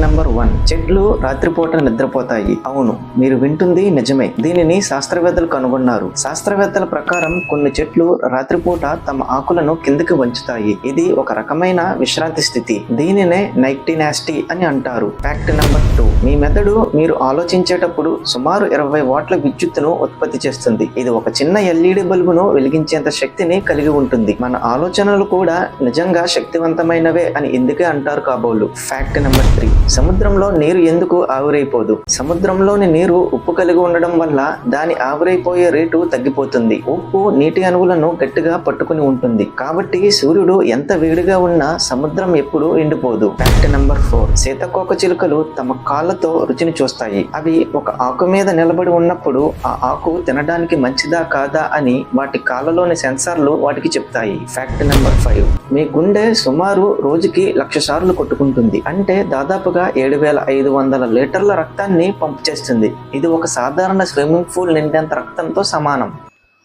Number 1, చెట్లు రాత్రిపూట నిద్రపోతాయి. అవును, మీరు వింటుంది నిజమే. దీనిని శాస్త్రవేత్తలు కనుగొన్నారు. శాస్త్రవేత్తల ప్రకారం కొన్ని చెట్లు రాత్రిపూట తమ ఆకులను కిందకి వంచుతాయి. ఇది ఒక రకమైన విశ్రాంతి స్థితి. దీనినే నైక్టినాస్టీ అని అంటారు. ఫ్యాక్ట్ నెంబర్ 2, మీ మెదడు మీరు ఆలోచించేటప్పుడు సుమారు 20 వాట్ల విద్యుత్తును ఉత్పత్తి చేస్తుంది. ఇది ఒక చిన్న ఎల్ఈడి బల్బును వెలిగించేంత శక్తిని కలిగి ఉంటుంది. మన ఆలోచనలు కూడా నిజంగా శక్తివంతమైనవే అని ఇందుకే అంటారు కాబోలు. ఫ్యాక్ట్ నెంబర్ 3, సముద్రంలో నీరు ఎందుకు ఆవిరైపోదు? సముద్రంలోని నీరు ఉప్పు కలిగి ఉండడం వల్ల దాని ఆవిరైపోయే రేటు తగ్గిపోతుంది. ఉప్పు నీటి అణువులను గట్టిగా పట్టుకుని ఉంటుంది. కాబట్టి సూర్యుడు ఎంత వేడిగా ఉన్నా సముద్రం ఎప్పుడూ ఎండిపోదు. ఫ్యాక్ట్ నెంబర్ 4, సీతాకోక చిలుకలు తమ కాళ్ళతో రుచిని చూస్తాయి. అవి ఒక ఆకు మీద నిలబడి ఉన్నప్పుడు ఆ ఆకు తినడానికి మంచిదా కాదా అని వాటి కాళ్ళలోని సెన్సార్లు వాటికి చెప్తాయి. ఫ్యాక్ట్ నెంబర్ 5, మీ గుండె సుమారు రోజుకి 1,00,000 సార్లు కొట్టుకుంటుంది. అంటే దాదాపుగా 7,500 లీటర్ల రక్తాన్ని పంపు చేస్తుంది. ఇది ఒక సాధారణ స్విమ్మింగ్ పూల్ నిండేంత రక్తంతో సమానం.